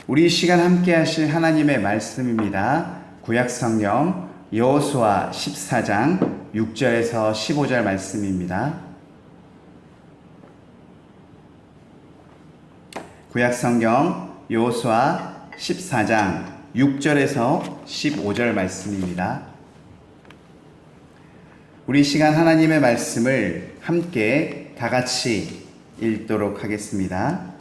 우리 이 시간 함께 하실 하나님의 말씀입니다. 구약성경 여호수아 14장 6절에서 15절 말씀입니다. 구약성경 여호수아 14장 6절에서 15절 말씀입니다. 우리 이 시간 하나님의 말씀을 함께 다 같이 읽도록 하겠습니다.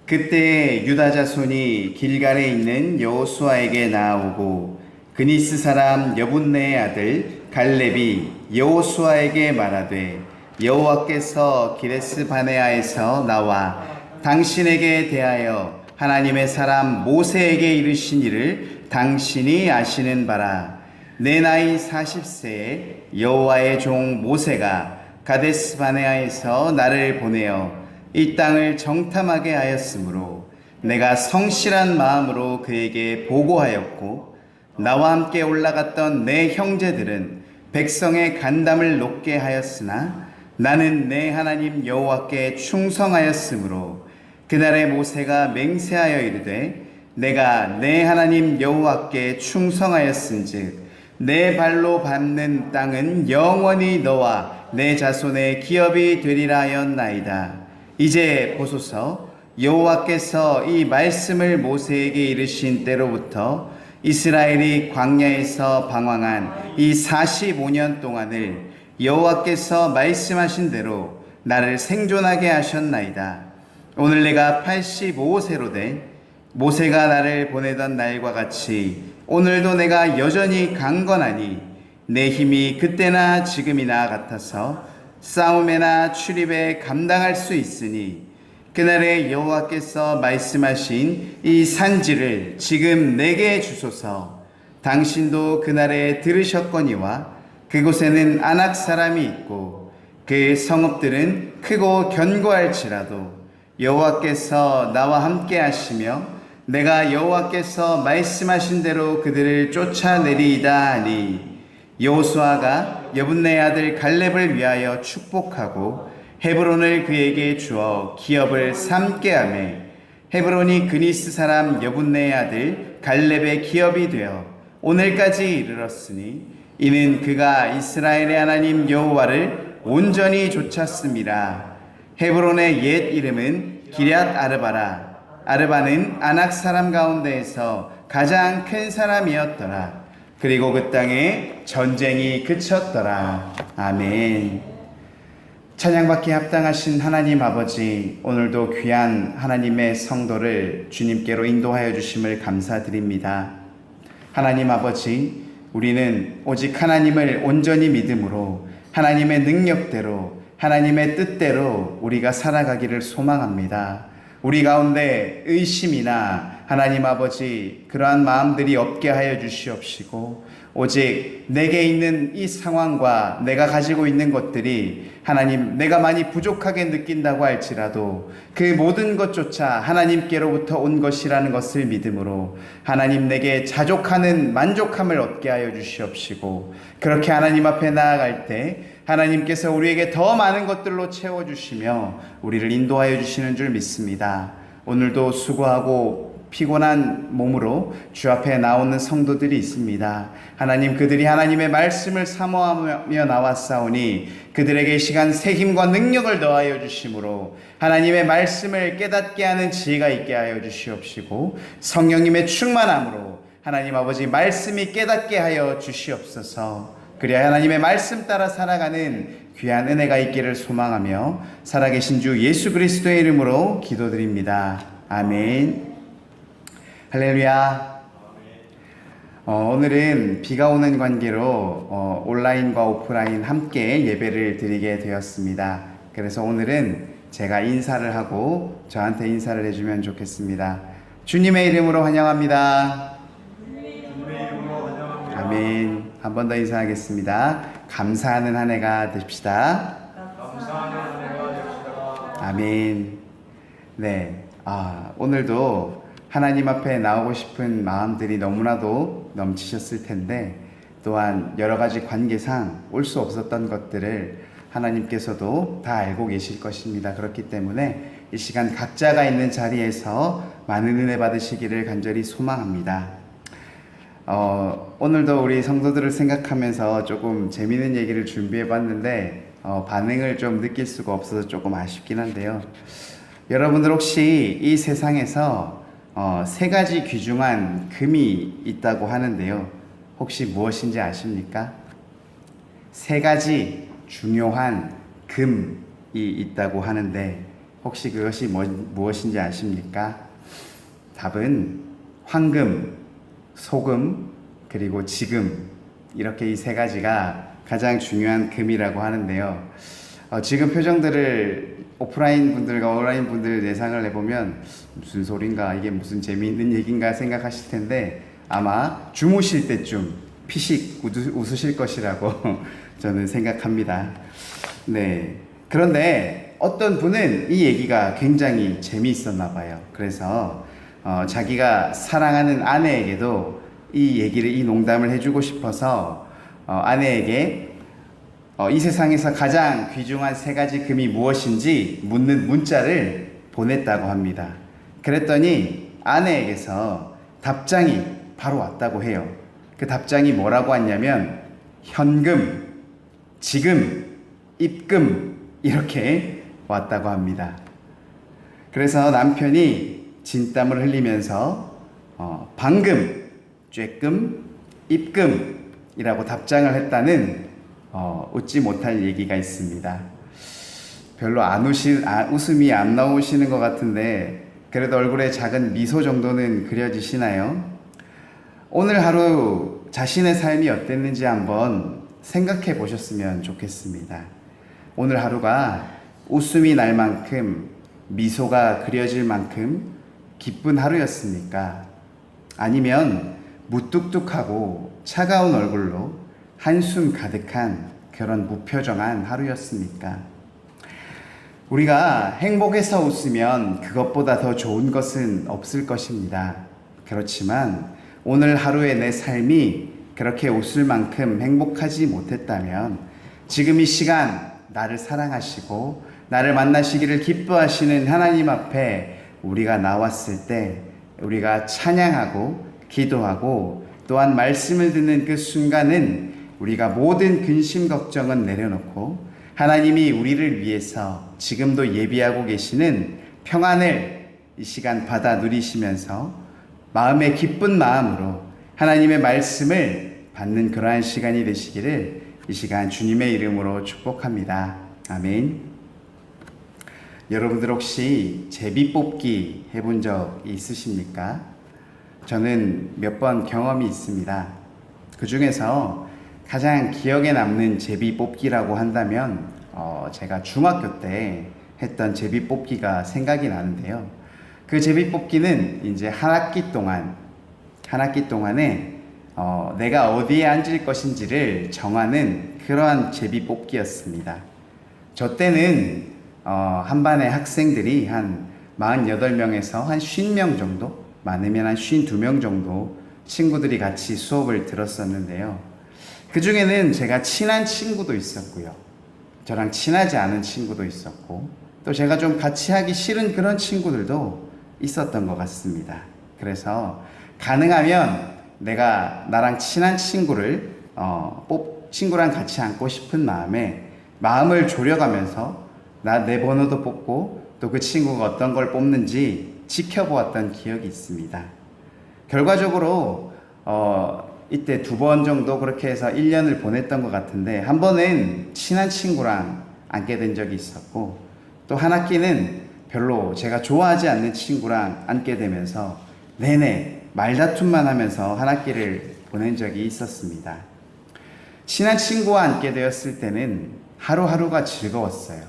그때 유다 자손이 길갈에 있는 여호수아에게 나아오고 그니스 사람 여분네의 아들 갈렙이 여호수아에게 말하되 여호와께서 기레스 바네아에서 나와 당신에게 대하여 하나님의 사람 모세에게 이르신 일을 당신이 아시는 바라. 내 나이 40세에 여호와의 종 모세가 가데스 바네아에서 나를 보내어 이 땅을 정탐하게 하였으므로 내가 성실한 마음으로 그에게 보고하였고 나와 함께 올라갔던 내 형제들은 백성의 간담을 높게 하였으나 나는 내 하나님 여호와께 충성하였으므로 그날에 모세가 맹세하여 이르되 내가 내 하나님 여호와께 충성하였은즉 내 발로 밟는 땅은 영원히 너와 내 자손의 기업이 되리라 하였나이다. 이제 보소서, 여호와께서 이 말씀을 모세에게 이르신 때로부터 이스라엘이 광야에서 방황한 이 45년 동안을 여호와께서 말씀하신 대로 나를 생존하게 하셨나이다. 오늘 내가 85세로 돼 모세가 나를 보내던 날과 같이 오늘도 내가 여전히 강건하니 내 힘이 그때나 지금이나 같아서 싸움에나 출입에 감당할 수 있으니 그날에 여호와께서 말씀하신 이 산지를 지금 내게 주소서. 당신도 그날에 들으셨거니와 그곳에는 아낙 사람이 있고 그 성읍들은 크고 견고할지라도 여호와께서 나와 함께 하시며 내가 여호와께서 말씀하신 대로 그들을 쫓아내리이다 하니 여호수아가 여분네 아들 갈렙을 위하여 축복하고 헤브론을 그에게 주어 기업을 삼게 하매 헤브론이 그니스 사람 여분네 아들 갈렙의 기업이 되어 오늘까지 이르렀으니 이는 그가 이스라엘의 하나님 여호와를 온전히 좇았음이라. 헤브론의 옛 이름은 기럇 아르바라. 아르바는 아낙 사람 가운데에서 가장 큰 사람이었더라. 그리고 그 땅에 전쟁이 그쳤더라. 아멘. 찬양받기에 합당하신 하나님 아버지, 오늘도 귀한 하나님의 성도를 주님께로 인도하여 주심을 감사드립니다. 하나님 아버지, 우리는 오직 하나님을 온전히 믿음으로 하나님의 능력대로 하나님의 뜻대로 우리가 살아가기를 소망합니다. 우리 가운데 의심이나 하나님 아버지 그러한 마음들이 없게 하여 주시옵시고 오직 내게 있는 이 상황과 내가 가지고 있는 것들이 하나님 내가 많이 부족하게 느낀다고 할지라도 그 모든 것조차 하나님께로부터 온 것이라는 것을 믿음으로 하나님 내게 자족하는 만족함을 얻게 하여 주시옵시고 그렇게 하나님 앞에 나아갈 때 하나님께서 우리에게 더 많은 것들로 채워주시며 우리를 인도하여 주시는 줄 믿습니다. 오늘도 수고하고 피곤한 몸으로 주 앞에 나오는 성도들이 있습니다. 하나님, 그들이 하나님의 말씀을 사모하며 나왔사오니 그들에게 이 시간 새 힘과 능력을 더하여 주심으로 하나님의 말씀을 깨닫게 하는 지혜가 있게 하여 주시옵시고 성령님의 충만함으로 하나님 아버지 말씀이 깨닫게 하여 주시옵소서. 그래야 하나님의 말씀 따라 살아가는 귀한 은혜가 있기를 소망하며 살아계신 주 예수 그리스도의 이름으로 기도드립니다. 아멘. 할렐루야. 오늘은 비가 오는 관계로 온라인과 오프라인 함께 예배를 드리게 되었습니다. 그래서 오늘은 제가 인사를 하고 저한테 인사를 해주면 좋겠습니다. 주님의 이름으로 환영합니다. 아멘. 한 번 더 인사하겠습니다. 감사하는 한 해가 되십시다. 감사하는 한 해가 되십시다. 아멘. 네. 오늘도 하나님 앞에 나오고 싶은 마음들이 너무나도 넘치셨을 텐데 또한 여러 가지 관계상 올 수 없었던 것들을 하나님께서도 다 알고 계실 것입니다. 그렇기 때문에 이 시간 각자가 있는 자리에서 많은 은혜 받으시기를 간절히 소망합니다. 오늘도 우리 성도들을 생각하면서 조금 재미있는 얘기를 준비해 봤는데 반응을 좀 느낄 수가 없어서 조금 아쉽긴 한데요. 여러분들 혹시 이 세상에서 세 가지 귀중한 금이 있다고 하는데요. 혹시 무엇인지 아십니까? 세 가지 중요한 금이 있다고 하는데 혹시 그것이 무엇인지 아십니까? 답은 황금, 소금, 그리고 지금, 이렇게 이 세 가지가 가장 중요한 금이라고 하는데요. 지금 표정들을 오프라인 분들과 온라인 분들 예상을 해보면 무슨 소린가, 이게 무슨 재미있는 얘기인가 생각하실 텐데 아마 주무실 때쯤 피식 웃으실 것이라고 저는 생각합니다. 네. 그런데 어떤 분은 이 얘기가 굉장히 재미있었나 봐요. 그래서 자기가 사랑하는 아내에게도 이 농담을 해주고 싶어서 아내에게 이 세상에서 가장 귀중한 세 가지 금이 무엇인지 묻는 문자를 보냈다고 합니다. 그랬더니 아내에게서 답장이 바로 왔다고 해요. 그 답장이 뭐라고 왔냐면 현금, 지금, 입금, 이렇게 왔다고 합니다. 그래서 남편이 진땀을 흘리면서 방금, 쬐끔, 입금이라고 답장을 했다는 웃지 못할 얘기가 있습니다. 별로 웃음이 안 나오시는 것 같은데 그래도 얼굴에 작은 미소 정도는 그려지시나요? 오늘 하루 자신의 삶이 어땠는지 한번 생각해 보셨으면 좋겠습니다. 오늘 하루가 웃음이 날 만큼, 미소가 그려질 만큼 기쁜 하루였습니까? 아니면 무뚝뚝하고 차가운 얼굴로 한숨 가득한 그런 무표정한 하루였습니까? 우리가 행복해서 웃으면 그것보다 더 좋은 것은 없을 것입니다. 그렇지만 오늘 하루의 내 삶이 그렇게 웃을 만큼 행복하지 못했다면 지금 이 시간 나를 사랑하시고 나를 만나시기를 기뻐하시는 하나님 앞에 우리가 나왔을 때 우리가 찬양하고 기도하고 또한 말씀을 듣는 그 순간은 우리가 모든 근심 걱정은 내려놓고 하나님이 우리를 위해서 지금도 예비하고 계시는 평안을 이 시간 받아 누리시면서 마음의 기쁜 마음으로 하나님의 말씀을 받는 그러한 시간이 되시기를 이 시간 주님의 이름으로 축복합니다. 아멘. 여러분들 혹시 제비 뽑기 해본 적 있으십니까? 저는 몇 번 경험이 있습니다. 그 중에서 가장 기억에 남는 제비 뽑기라고 한다면 제가 중학교 때 했던 제비 뽑기가 생각이 나는데요. 그 제비 뽑기는 이제 한 학기 동안에 내가 어디에 앉을 것인지를 정하는 그러한 제비 뽑기였습니다. 저 때는 한 반의 학생들이 한 48명에서 한 50명 정도, 많으면 한 52명 정도 친구들이 같이 수업을 들었었는데요. 그 중에는 제가 친한 친구도 있었고요. 저랑 친하지 않은 친구도 있었고, 또 제가 좀 같이 하기 싫은 그런 친구들도 있었던 것 같습니다. 그래서 가능하면 내가 나랑 친한 친구를 친구랑 같이 앉고 싶은 마음을 졸여가면서 내 번호도 뽑고 또 그 친구가 어떤 걸 뽑는지 지켜보았던 기억이 있습니다. 결과적으로 이때 2번 정도 그렇게 해서 1년을 보냈던 것 같은데 한 번은 친한 친구랑 앉게 된 적이 있었고 또 한 학기는 별로 제가 좋아하지 않는 친구랑 앉게 되면서 내내 말다툼만 하면서 한 학기를 보낸 적이 있었습니다. 친한 친구와 앉게 되었을 때는 하루하루가 즐거웠어요.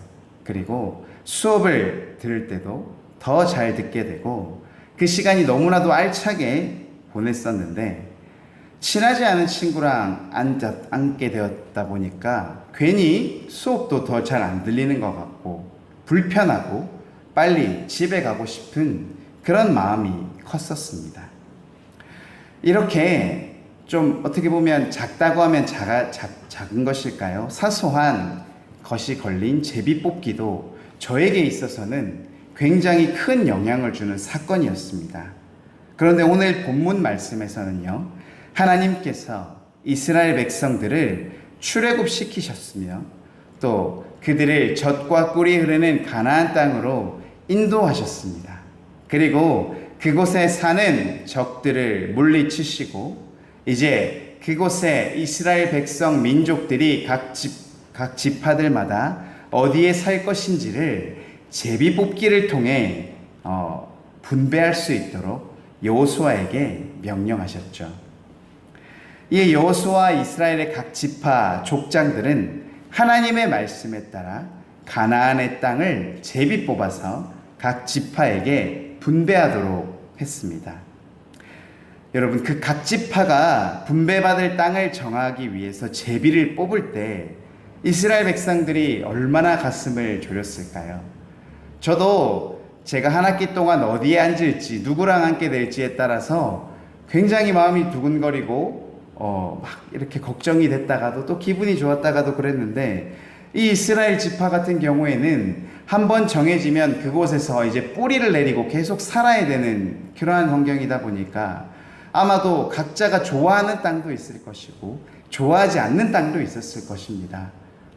그리고 수업을 들을 때도 더 잘 듣게 되고 그 시간이 너무나도 알차게 보냈었는데 친하지 않은 친구랑 앉게 되었다 보니까 괜히 수업도 더 잘 안 들리는 것 같고 불편하고 빨리 집에 가고 싶은 그런 마음이 컸었습니다. 이렇게 좀 어떻게 보면 작다고 하면 작은 것일까요? 사소한 것이 걸린 제비 뽑기도 저에게 있어서는 굉장히 큰 영향을 주는 사건이었습니다. 그런데 오늘 본문 말씀에서는요, 하나님께서 이스라엘 백성들을 출애굽시키셨으며 또 그들을 젖과 꿀이 흐르는 가나안 땅으로 인도하셨습니다. 그리고 그곳에 사는 적들을 물리치시고 이제 그곳에 이스라엘 백성 민족들이 각 지파들마다 어디에 살 것인지를 제비뽑기를 통해 분배할 수 있도록 여호수아에게 명령하셨죠. 이 여호수아 이스라엘의 각 지파 족장들은 하나님의 말씀에 따라 가나안의 땅을 제비 뽑아서 각 지파에게 분배하도록 했습니다. 여러분, 그 각 지파가 분배받을 땅을 정하기 위해서 제비를 뽑을 때 이스라엘 백성들이 얼마나 가슴을 졸였을까요? 저도 제가 한 학기 동안 어디에 앉을지, 누구랑 앉게 될지에 따라서 굉장히 마음이 두근거리고 막 이렇게 걱정이 됐다가도 또 기분이 좋았다가도 그랬는데, 이 이스라엘 지파 같은 경우에는 한번 정해지면 그곳에서 이제 뿌리를 내리고 계속 살아야 되는 그러한 환경이다 보니까 아마도 각자가 좋아하는 땅도 있을 것이고 좋아하지 않는 땅도 있었을 것입니다.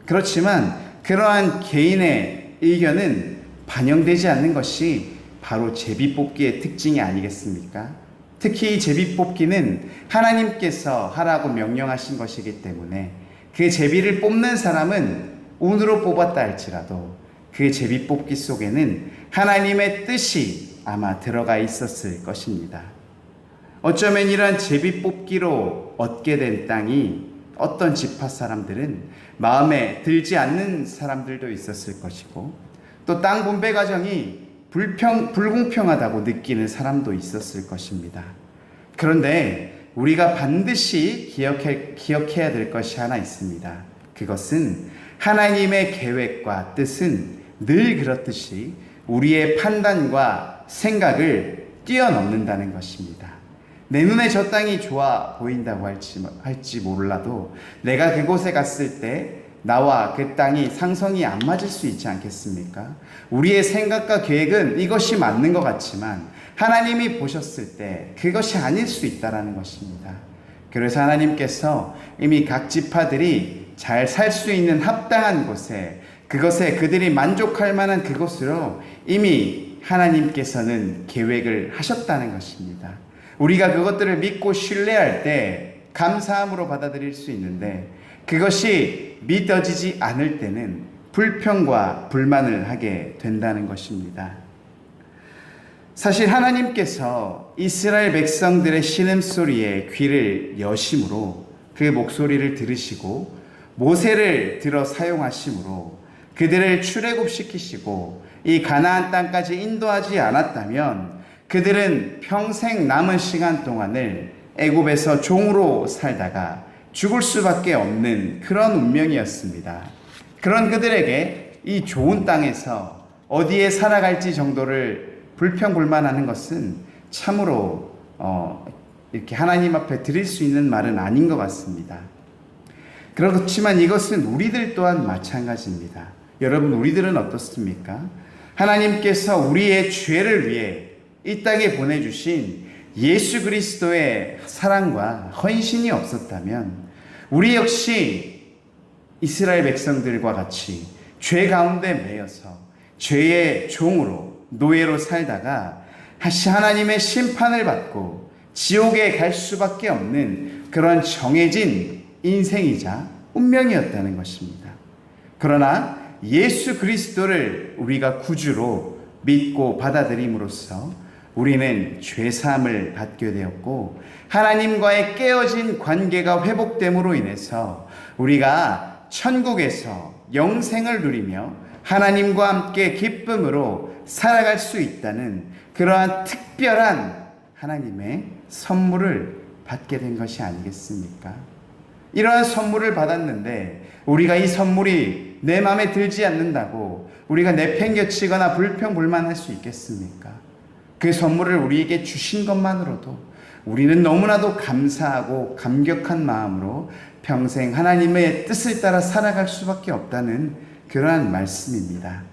그렇지만 그러한 개인의 의견은 반영되지 않는 것이 바로 제비뽑기의 특징이 아니겠습니까? 특히 이 제비뽑기는 하나님께서 하라고 명령하신 것이기 때문에 그 제비를 뽑는 사람은 운으로 뽑았다 할지라도 그 제비뽑기 속에는 하나님의 뜻이 아마 들어가 있었을 것입니다. 어쩌면 이러한 제비뽑기로 얻게 된 땅이 어떤 지파 사람들은 마음에 들지 않는 사람들도 있었을 것이고, 또 땅 분배 과정이 불공평하다고 느끼는 사람도 있었을 것입니다. 그런데 우리가 반드시 기억해야 될 것이 하나 있습니다. 그것은 하나님의 계획과 뜻은 늘 그렇듯이 우리의 판단과 생각을 뛰어넘는다는 것입니다. 내 눈에 저 땅이 좋아 보인다고 할지 몰라도 내가 그곳에 갔을 때 나와 그 땅이 상성이 안 맞을 수 있지 않겠습니까? 우리의 생각과 계획은 이것이 맞는 것 같지만 하나님이 보셨을 때 그것이 아닐 수 있다는 것입니다. 그래서 하나님께서 이미 각 지파들이 잘 살 수 있는 합당한 곳에, 그것에 그들이 만족할 만한 그곳으로 이미 하나님께서는 계획을 하셨다는 것입니다. 우리가 그것들을 믿고 신뢰할 때 감사함으로 받아들일 수 있는데, 그것이 믿어지지 않을 때는 불평과 불만을 하게 된다는 것입니다. 사실 하나님께서 이스라엘 백성들의 신음소리에 귀를 여심으로 그 목소리를 들으시고 모세를 들어 사용하심으로 그들을 출애굽시키시고 이 가나안 땅까지 인도하지 않았다면 그들은 평생 남은 시간 동안을 애굽에서 종으로 살다가 죽을 수밖에 없는 그런 운명이었습니다. 그런 그들에게 이 좋은 땅에서 어디에 살아갈지 정도를 불평불만하는 것은 참으로 이렇게 하나님 앞에 드릴 수 있는 말은 아닌 것 같습니다. 그렇지만 이것은 우리들 또한 마찬가지입니다. 여러분, 우리들은 어떻습니까? 하나님께서 우리의 죄를 위해 이 땅에 보내주신 예수 그리스도의 사랑과 헌신이 없었다면 우리 역시 이스라엘 백성들과 같이 죄 가운데 매여서 죄의 종으로 노예로 살다가 다시 하나님의 심판을 받고 지옥에 갈 수밖에 없는 그런 정해진 인생이자 운명이었다는 것입니다. 그러나 예수 그리스도를 우리가 구주로 믿고 받아들임으로써 우리는 죄사함을 받게 되었고, 하나님과의 깨어진 관계가 회복됨으로 인해서 우리가 천국에서 영생을 누리며 하나님과 함께 기쁨으로 살아갈 수 있다는 그러한 특별한 하나님의 선물을 받게 된 것이 아니겠습니까? 이러한 선물을 받았는데 우리가 이 선물이 내 마음에 들지 않는다고 우리가 내팽개치거나 불평불만할 수 있겠습니까? 그 선물을 우리에게 주신 것만으로도 우리는 너무나도 감사하고 감격한 마음으로 평생 하나님의 뜻을 따라 살아갈 수밖에 없다는 그러한 말씀입니다.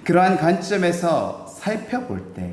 그러한 관점에서 살펴볼 때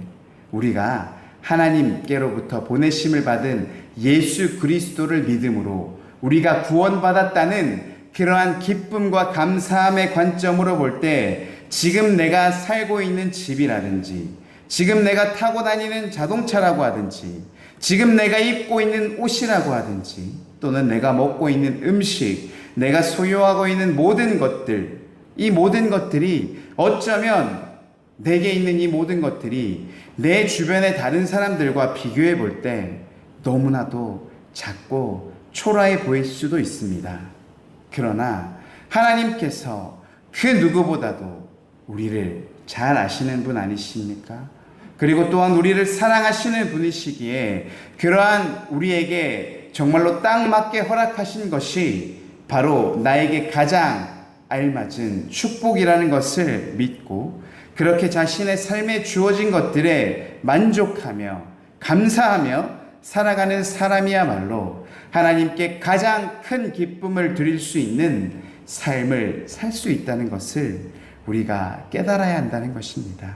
우리가 하나님께로부터 보내심을 받은 예수 그리스도를 믿음으로 우리가 구원받았다는 그러한 기쁨과 감사함의 관점으로 볼 때 지금 내가 살고 있는 집이라든지 지금 내가 타고 다니는 자동차라고 하든지 지금 내가 입고 있는 옷이라고 하든지 또는 내가 먹고 있는 음식, 내가 소유하고 있는 모든 것들, 이 모든 것들이 어쩌면 내게 있는 이 모든 것들이 내 주변의 다른 사람들과 비교해 볼 때 너무나도 작고 초라해 보일 수도 있습니다. 그러나 하나님께서 그 누구보다도 우리를 잘 아시는 분 아니십니까? 그리고 또한 우리를 사랑하시는 분이시기에 그러한 우리에게 정말로 딱 맞게 허락하신 것이 바로 나에게 가장 알맞은 축복이라는 것을 믿고 그렇게 자신의 삶에 주어진 것들에 만족하며 감사하며 살아가는 사람이야말로 하나님께 가장 큰 기쁨을 드릴 수 있는 삶을 살 수 있다는 것을 우리가 깨달아야 한다는 것입니다.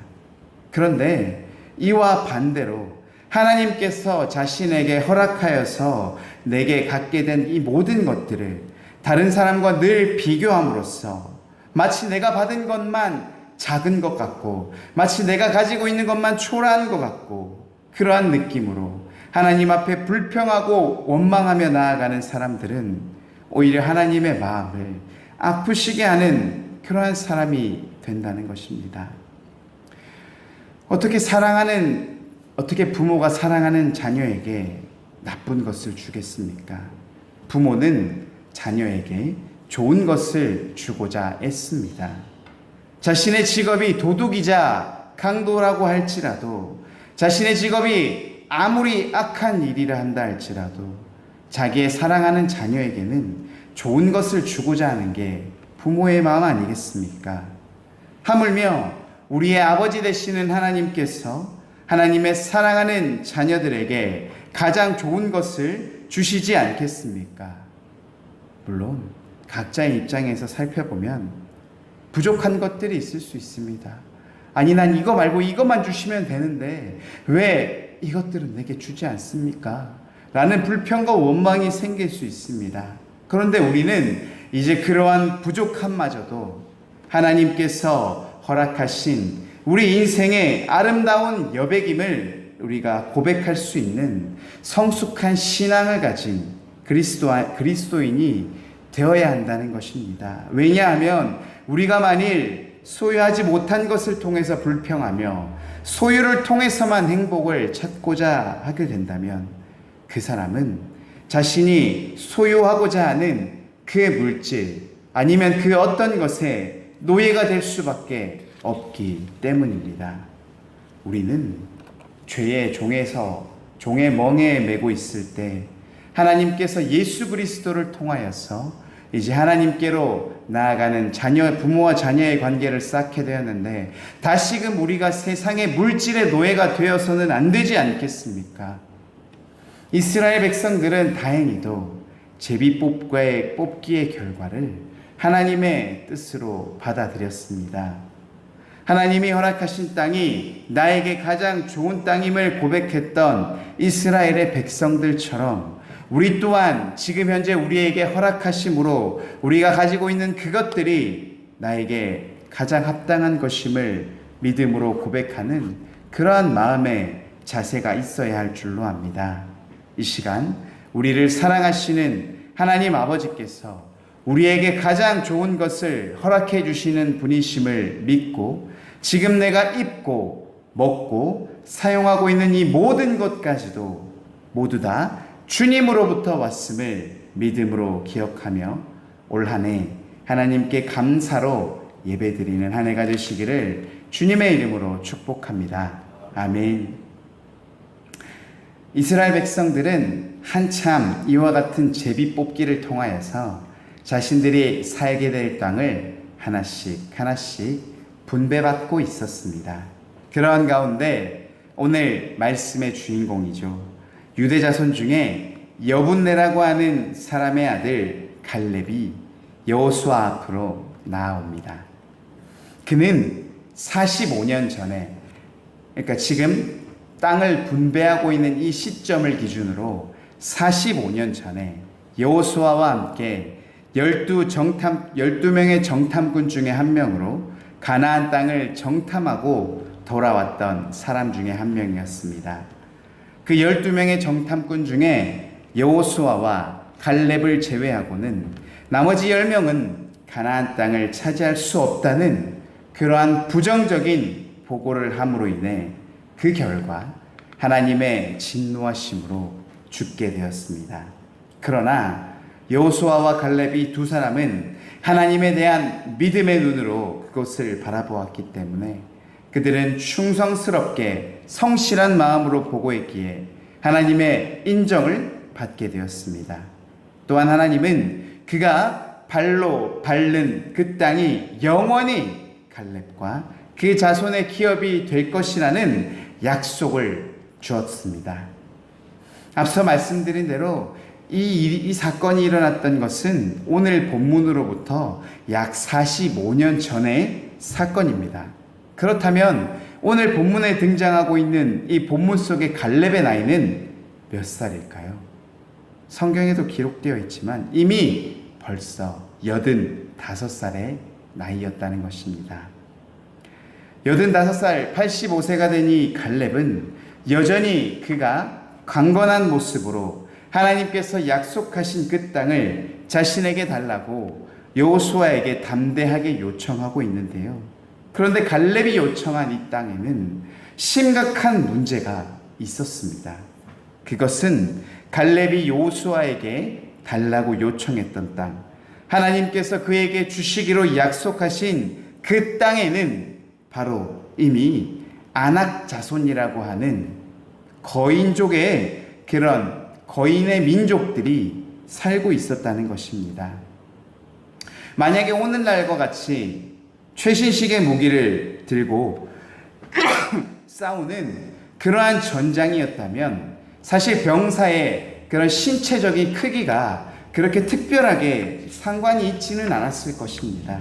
그런데 이와 반대로 하나님께서 자신에게 허락하여서 내게 갖게 된 이 모든 것들을 다른 사람과 늘 비교함으로써 마치 내가 받은 것만 작은 것 같고 마치 내가 가지고 있는 것만 초라한 것 같고 그러한 느낌으로 하나님 앞에 불평하고 원망하며 나아가는 사람들은 오히려 하나님의 마음을 아프시게 하는 그러한 사람이 된다는 것입니다. 어떻게 부모가 사랑하는 자녀에게 나쁜 것을 주겠습니까? 부모는 자녀에게 좋은 것을 주고자 애씁니다. 자신의 직업이 도둑이자 강도라고 할지라도 자신의 직업이 아무리 악한 일이라 한다 할지라도 자기의 사랑하는 자녀에게는 좋은 것을 주고자 하는 게 부모의 마음 아니겠습니까? 하물며 우리의 아버지 되시는 하나님께서 하나님의 사랑하는 자녀들에게 가장 좋은 것을 주시지 않겠습니까? 물론 각자의 입장에서 살펴보면 부족한 것들이 있을 수 있습니다. 아니 난 이거 말고 이것만 주시면 되는데 왜 이것들은 내게 주지 않습니까? 라는 불평과 원망이 생길 수 있습니다. 그런데 우리는 이제 그러한 부족함마저도 하나님께서 허락하신 우리 인생의 아름다운 여백임을 우리가 고백할 수 있는 성숙한 신앙을 가진 그리스도인이 되어야 한다는 것입니다. 왜냐하면 우리가 만일 소유하지 못한 것을 통해서 불평하며 소유를 통해서만 행복을 찾고자 하게 된다면 그 사람은 자신이 소유하고자 하는 그 물질 아니면 그 어떤 것에 노예가 될 수밖에 없기 때문입니다. 우리는 죄의 종의 멍에에 매고 있을 때 하나님께서 예수 그리스도를 통하여서 이제 하나님께로 나아가는 부모와 자녀의 관계를 쌓게 되었는데 다시금 우리가 세상의 물질의 노예가 되어서는 안 되지 않겠습니까? 이스라엘 백성들은 다행히도 제비 뽑기의 결과를 하나님의 뜻으로 받아들였습니다. 하나님이 허락하신 땅이 나에게 가장 좋은 땅임을 고백했던 이스라엘의 백성들처럼 우리 또한 지금 현재 우리에게 허락하심으로 우리가 가지고 있는 그것들이 나에게 가장 합당한 것임을 믿음으로 고백하는 그러한 마음의 자세가 있어야 할 줄로 압니다. 이 시간 우리를 사랑하시는 하나님 아버지께서 우리에게 가장 좋은 것을 허락해 주시는 분이심을 믿고 지금 내가 입고 먹고 사용하고 있는 이 모든 것까지도 모두 다 주님으로부터 왔음을 믿음으로 기억하며 올 한 해 하나님께 감사로 예배드리는 한 해가 되시기를 주님의 이름으로 축복합니다. 아멘. 이스라엘 백성들은 한참 이와 같은 제비 뽑기를 통하여서 자신들이 살게 될 땅을 하나씩 분배받고 있었습니다. 그러한 가운데 오늘 말씀의 주인공이죠. 유대 자손 중에 여분네라고 하는 사람의 아들 갈렙이 여호수아 앞으로 나아옵니다. 그는 45년 전에, 그러니까 지금 땅을 분배하고 있는 이 시점을 기준으로 45년 전에 여호수아와 함께 12명의 정탐꾼 중에 한 명으로 가나안 땅을 정탐하고 돌아왔던 사람 중에 한 명이었습니다. 그 12명의 정탐꾼 중에 여호수아와 갈렙을 제외하고는 나머지 10명은 가나안 땅을 차지할 수 없다는 그러한 부정적인 보고를 함으로 인해 그 결과 하나님의 진노하심으로 죽게 되었습니다. 그러나 여호수아와 갈렙이 두 사람은 하나님에 대한 믿음의 눈으로 그것을 바라보았기 때문에 그들은 충성스럽게 성실한 마음으로 보고했기에 하나님의 인정을 받게 되었습니다. 또한 하나님은 그가 발로 밟는 그 땅이 영원히 갈렙과 그 자손의 기업이 될 것이라는 약속을 주었습니다. 앞서 말씀드린 대로 이 사건이 일어났던 것은 오늘 본문으로부터 약 45년 전의 사건입니다. 그렇다면 오늘 본문에 등장하고 있는 이 본문 속의 갈렙의 나이는 몇 살일까요? 성경에도 기록되어 있지만 이미 벌써 85살의 나이였다는 것입니다. 85살, 85세가 된 이 갈렙은 여전히 그가 강건한 모습으로 하나님께서 약속하신 그 땅을 자신에게 달라고 여호수아에게 담대하게 요청하고 있는데요. 그런데 갈렙이 요청한 이 땅에는 심각한 문제가 있었습니다. 그것은 갈렙이 여호수아에게 달라고 요청했던 땅, 하나님께서 그에게 주시기로 약속하신 그 땅에는 바로 이미 아낙 자손이라고 하는 거인족의 그런 거인의 민족들이 살고 있었다는 것입니다. 만약에 오늘날과 같이 최신식의 무기를 들고 싸우는 그러한 전장이었다면 사실 병사의 그런 신체적인 크기가 그렇게 특별하게 상관이 있지는 않았을 것입니다.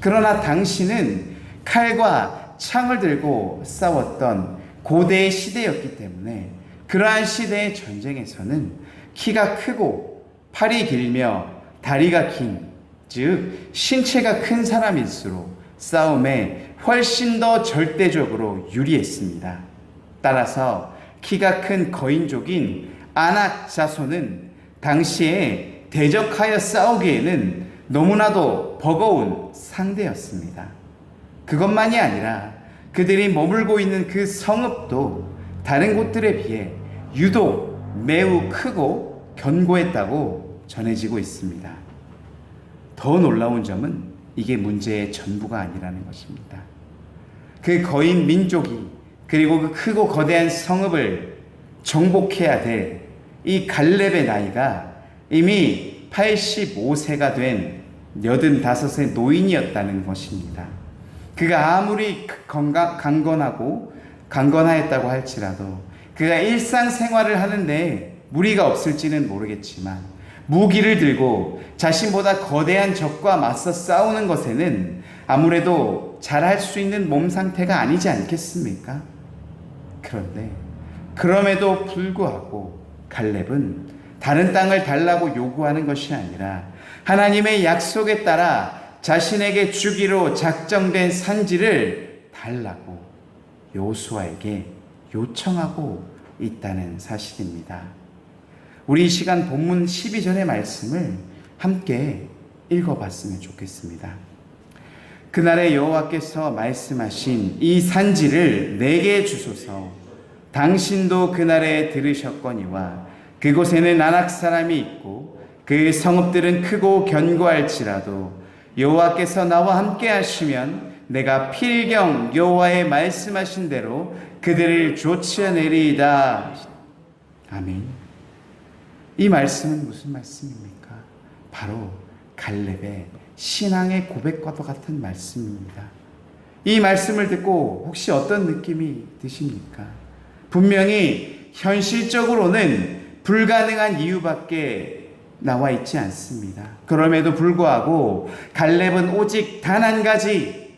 그러나 당시는 칼과 창을 들고 싸웠던 고대의 시대였기 때문에 그러한 시대의 전쟁에서는 키가 크고 팔이 길며 다리가 긴, 즉 신체가 큰 사람일수록 싸움에 훨씬 더 절대적으로 유리했습니다. 따라서 키가 큰 거인족인 아낙 자손은 당시에 대적하여 싸우기에는 너무나도 버거운 상대였습니다. 그것만이 아니라 그들이 머물고 있는 그 성읍도 다른 곳들에 비해 유독 매우 크고 견고했다고 전해지고 있습니다. 더 놀라운 점은 이게 문제의 전부가 아니라는 것입니다. 그 거인 민족이 그리고 그 크고 거대한 성읍을 정복해야 될 이 갈렙의 나이가 이미 85세가 된 85세 노인이었다는 것입니다. 그가 아무리 강건하였다고 할지라도 그가 일상생활을 하는데 무리가 없을지는 모르겠지만 무기를 들고 자신보다 거대한 적과 맞서 싸우는 것에는 아무래도 잘할 수 있는 몸 상태가 아니지 않겠습니까? 그런데 그럼에도 불구하고 갈렙은 다른 땅을 달라고 요구하는 것이 아니라 하나님의 약속에 따라 자신에게 주기로 작정된 산지를 달라고 여호수아에게 요청하고 있다는 사실입니다. 우리 이 시간 본문 12절의 말씀을 함께 읽어봤으면 좋겠습니다. 그날에 여호와께서 말씀하신 이 산지를 내게 주소서. 당신도 그날에 들으셨거니와 그곳에는 아낙 사람이 있고 그 성읍들은 크고 견고할지라도 여호와께서 나와 함께 하시면 내가 필경 여호와의 말씀하신 대로 그들을 쫓아내리이다. 아멘. 이 말씀은 무슨 말씀입니까? 바로 갈렙의 신앙의 고백과도 같은 말씀입니다. 이 말씀을 듣고 혹시 어떤 느낌이 드십니까? 분명히 현실적으로는 불가능한 이유밖에 나와 있지 않습니다. 그럼에도 불구하고 갈렙은 오직 단 한 가지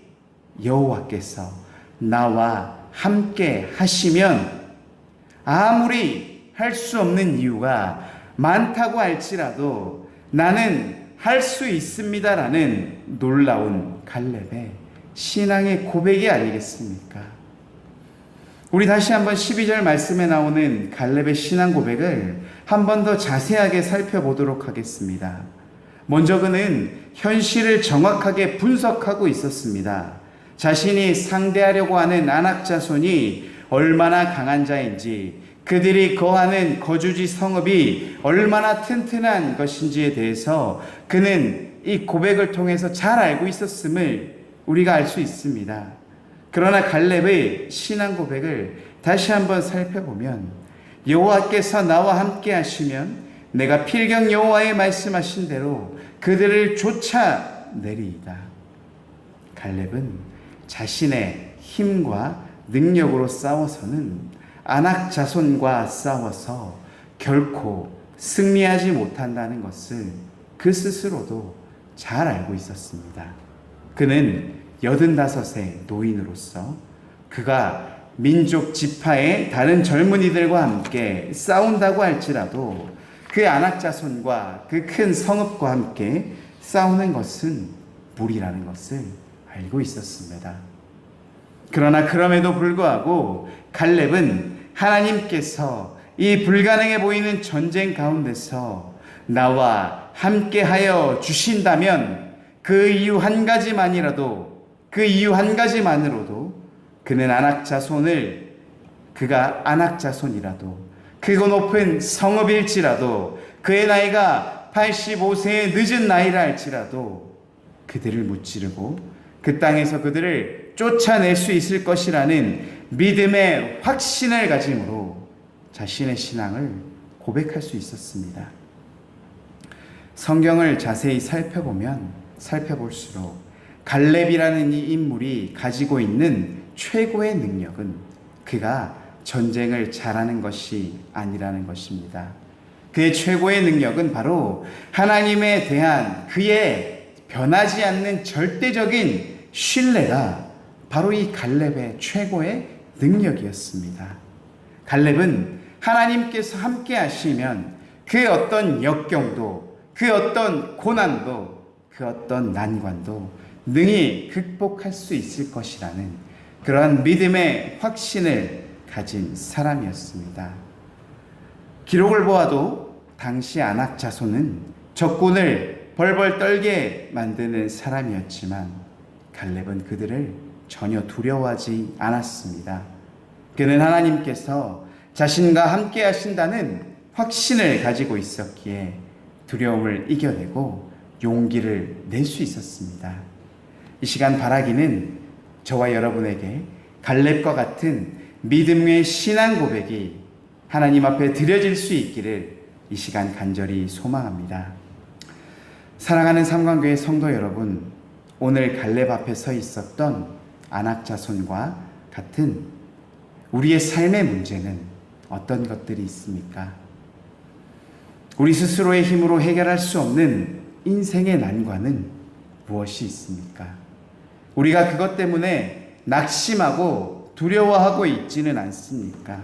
여호와께서 나와 함께 하시면 아무리 할 수 없는 이유가 많다고 할지라도 나는 할 수 있습니다라는 놀라운 갈렙의 신앙의 고백이 아니겠습니까? 우리 다시 한번 12절 말씀에 나오는 갈렙의 신앙 고백을 한 번 더 자세하게 살펴보도록 하겠습니다. 먼저 그는 현실을 정확하게 분석하고 있었습니다. 자신이 상대하려고 하는 아낙 자손이 얼마나 강한 자인지, 그들이 거하는 거주지 성읍이 얼마나 튼튼한 것인지에 대해서 그는 이 고백을 통해서 잘 알고 있었음을 우리가 알 수 있습니다. 그러나 갈렙의 신앙 고백을 다시 한번 살펴보면 여호와께서 나와 함께 하시면 내가 필경 여호와의 말씀하신 대로 그들을 쫓아내리이다. 갈렙은 자신의 힘과 능력으로 싸워서는 아낙 자손과 싸워서 결코 승리하지 못한다는 것을 그 스스로도 잘 알고 있었습니다. 그는 85의 노인으로서 그가 민족 지파의 다른 젊은이들과 함께 싸운다고 할지라도 그 아낙 자손과 그 큰 성읍과 함께 싸우는 것은 무리라는 것을 알고 있었습니다. 그러나 그럼에도 불구하고 갈렙은 하나님께서 이 불가능해 보이는 전쟁 가운데서 나와 함께하여 주신다면 그 이유 한 가지만으로도 그는 아낙 자손을, 그가 아낙 자손이라도 크고 높은 성읍일지라도 그의 나이가 85세의 늦은 나이라 할지라도 그들을 무찌르고 그 땅에서 그들을 쫓아낼 수 있을 것이라는 믿음의 확신을 가짐으로 자신의 신앙을 고백할 수 있었습니다. 성경을 자세히 살펴볼수록 갈렙이라는 이 인물이 가지고 있는 최고의 능력은 그가 전쟁을 잘하는 것이 아니라는 것입니다. 그의 최고의 능력은 바로 하나님에 대한 그의 변하지 않는 절대적인 신뢰가 바로 이 갈렙의 최고의 능력이었습니다. 갈렙은 하나님께서 함께 하시면 그 어떤 역경도, 그 어떤 고난도, 그 어떤 난관도 능히 극복할 수 있을 것이라는 그러한 믿음의 확신을 가진 사람이었습니다. 기록을 보아도 당시 아낙 자손은 적군을 벌벌 떨게 만드는 사람이었지만 갈렙은 그들을 전혀 두려워하지 않았습니다. 그는 하나님께서 자신과 함께 하신다는 확신을 가지고 있었기에 두려움을 이겨내고 용기를 낼 수 있었습니다. 이 시간 바라기는 저와 여러분에게 갈렙과 같은 믿음의 신앙 고백이 하나님 앞에 드려질 수 있기를 이 시간 간절히 소망합니다. 사랑하는 삼관교회 성도 여러분, 오늘 갈렙 앞에 서 있었던 아낙 자손과 같은 우리의 삶의 문제는 어떤 것들이 있습니까? 우리 스스로의 힘으로 해결할 수 없는 인생의 난관은 무엇이 있습니까? 우리가 그것 때문에 낙심하고 두려워하고 있지는 않습니까?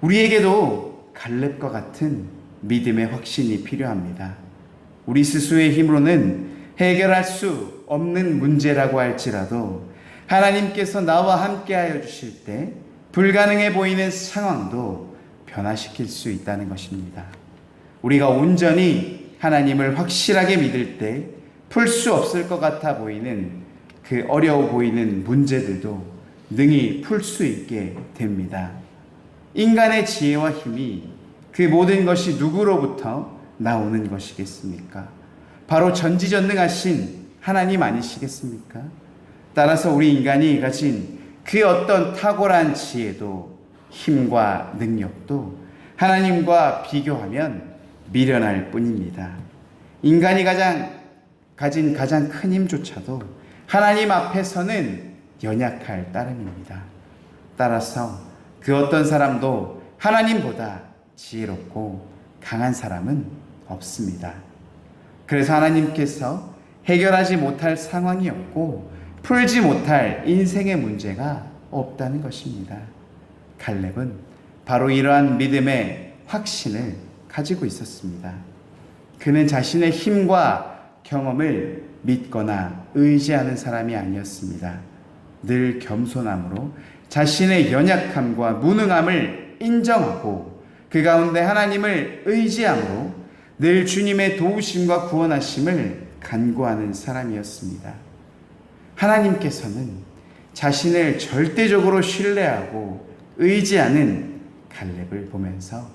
우리에게도 갈렙과 같은 믿음의 확신이 필요합니다. 우리 스스로의 힘으로는 해결할 수 없는 문제라고 할지라도 하나님께서 나와 함께하여 주실 때 불가능해 보이는 상황도 변화시킬 수 있다는 것입니다. 우리가 온전히 하나님을 확실하게 믿을 때 풀 수 없을 것 같아 보이는 그 어려워 보이는 문제들도 능히 풀 수 있게 됩니다. 인간의 지혜와 힘이 그 모든 것이 누구로부터 나오는 것이겠습니까? 바로 전지전능하신 하나님 아니시겠습니까? 따라서 우리 인간이 가진 그 어떤 탁월한 지혜도 힘과 능력도 하나님과 비교하면 미련할 뿐입니다. 인간이 가진 가장 큰 힘조차도 하나님 앞에서는 연약할 따름입니다. 따라서 그 어떤 사람도 하나님보다 지혜롭고 강한 사람은 없습니다. 그래서 하나님께서 해결하지 못할 상황이 없고 풀지 못할 인생의 문제가 없다는 것입니다. 갈렙은 바로 이러한 믿음의 확신을 가지고 있었습니다. 그는 자신의 힘과 경험을 믿거나 의지하는 사람이 아니었습니다. 늘 겸손함으로 자신의 연약함과 무능함을 인정하고 그 가운데 하나님을 의지함으로 늘 주님의 도우심과 구원하심을 간구하는 사람이었습니다. 하나님께서는 자신을 절대적으로 신뢰하고 의지하는 갈렙을 보면서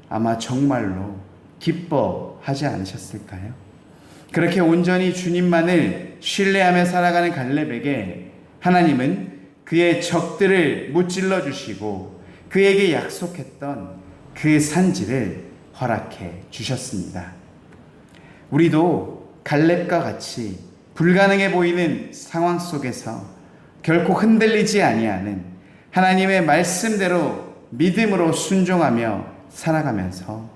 아마 정말로 기뻐하지 않으셨을까요? 그렇게 온전히 주님만을 신뢰하며 살아가는 갈렙에게 하나님은 그의 적들을 무찔러 주시고 그에게 약속했던 그 산지를 허락해 주셨습니다. 우리도 갈렙과 같이 불가능해 보이는 상황 속에서 결코 흔들리지 아니하는 하나님의 말씀대로 믿음으로 순종하며 살아가면서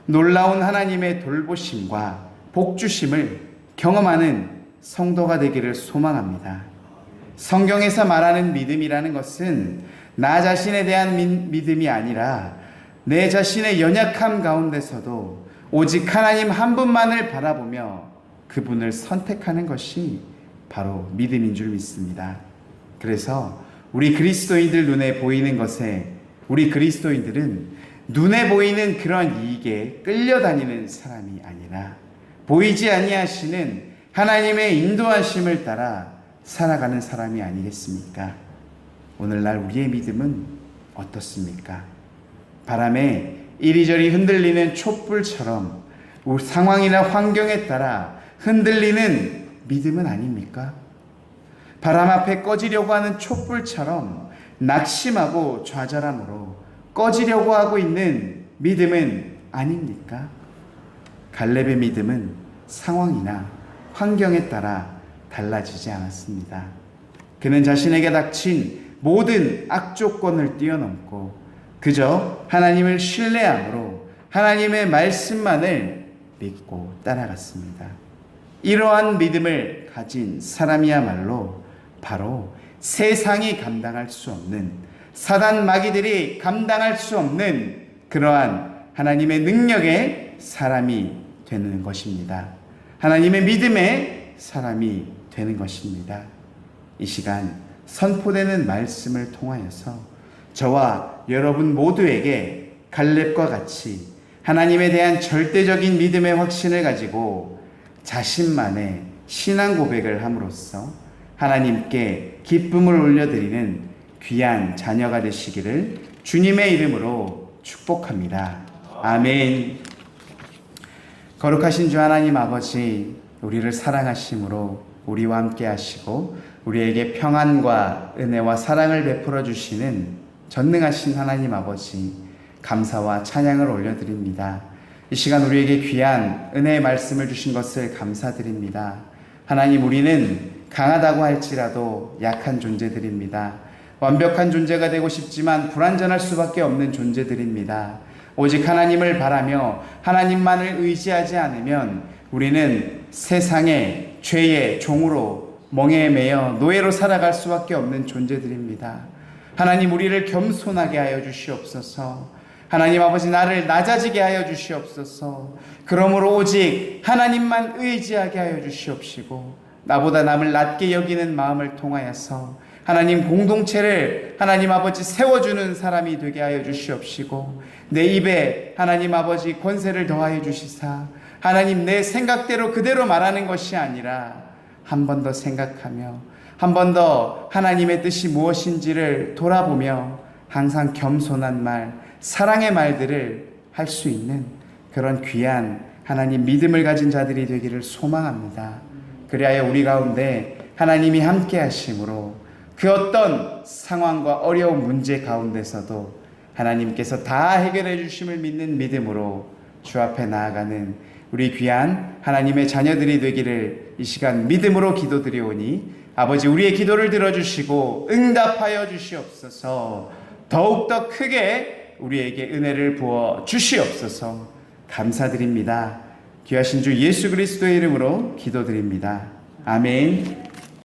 놀라운 하나님의 돌보심과 복주심을 경험하는 성도가 되기를 소망합니다. 성경에서 말하는 믿음이라는 것은 나 자신에 대한 믿음이 아니라 내 자신의 연약함 가운데서도 오직 하나님 한 분만을 바라보며 그분을 선택하는 것이 바로 믿음인 줄 믿습니다. 그래서 우리 그리스도인들 눈에 보이는 것에 우리 그리스도인들은 눈에 보이는 그런 이익에 끌려다니는 사람이 아니라 보이지 아니하시는 하나님의 인도하심을 따라 살아가는 사람이 아니겠습니까? 오늘날 우리의 믿음은 어떻습니까? 바람에 이리저리 흔들리는 촛불처럼 상황이나 환경에 따라 흔들리는 믿음은 아닙니까? 바람 앞에 꺼지려고 하는 촛불처럼 낙심하고 좌절함으로 꺼지려고 하고 있는 믿음은 아닙니까? 갈렙의 믿음은 상황이나 환경에 따라 달라지지 않았습니다. 그는 자신에게 닥친 모든 악조건을 뛰어넘고 그저 하나님을 신뢰함으로 하나님의 말씀만을 믿고 따라갔습니다. 이러한 믿음을 가진 사람이야말로 바로 세상이 감당할 수 없는, 사단 마귀들이 감당할 수 없는 그러한 하나님의 능력의 사람이 되는 것입니다. 하나님의 믿음의 사람이 되는 것입니다. 이 시간 선포되는 말씀을 통하여서 저와 여러분 모두에게 갈렙과 같이 하나님에 대한 절대적인 믿음의 확신을 가지고 자신만의 신앙 고백을 함으로써 하나님께 기쁨을 올려드리는 귀한 자녀가 되시기를 주님의 이름으로 축복합니다. 아멘. 거룩하신 주 하나님 아버지, 우리를 사랑하심으로 우리와 함께 하시고 우리에게 평안과 은혜와 사랑을 베풀어 주시는 전능하신 하나님 아버지, 감사와 찬양을 올려드립니다. 이 시간 우리에게 귀한 은혜의 말씀을 주신 것을 감사드립니다. 하나님, 우리는 강하다고 할지라도 약한 존재들입니다. 완벽한 존재가 되고 싶지만 불완전할 수밖에 없는 존재들입니다. 오직 하나님을 바라며 하나님만을 의지하지 않으면 우리는 세상의 죄의 종으로 멍에 매여 노예로 살아갈 수밖에 없는 존재들입니다. 하나님, 우리를 겸손하게 하여 주시옵소서. 하나님 아버지, 나를 낮아지게 하여 주시옵소서. 그러므로 오직 하나님만 의지하게 하여 주시옵시고 나보다 남을 낮게 여기는 마음을 통하여서 하나님 공동체를 하나님 아버지 세워주는 사람이 되게 하여 주시옵시고 내 입에 하나님 아버지 권세를 더하여 주시사 하나님 내 생각대로 그대로 말하는 것이 아니라 한 번 더 생각하며 한 번 더 하나님의 뜻이 무엇인지를 돌아보며 항상 겸손한 말, 사랑의 말들을 할 수 있는 그런 귀한 하나님 믿음을 가진 자들이 되기를 소망합니다. 그리하여 우리 가운데 하나님이 함께 하심으로 그 어떤 상황과 어려운 문제 가운데서도 하나님께서 다 해결해 주심을 믿는 믿음으로 주 앞에 나아가는 우리 귀한 하나님의 자녀들이 되기를 이 시간 믿음으로 기도드리오니 아버지, 우리의 기도를 들어주시고 응답하여 주시옵소서. 더욱더 크게 우리에게 은혜를 부어 주시옵소서. 감사드립니다. 귀하신 주 예수 그리스도의 이름으로 기도드립니다. 아멘.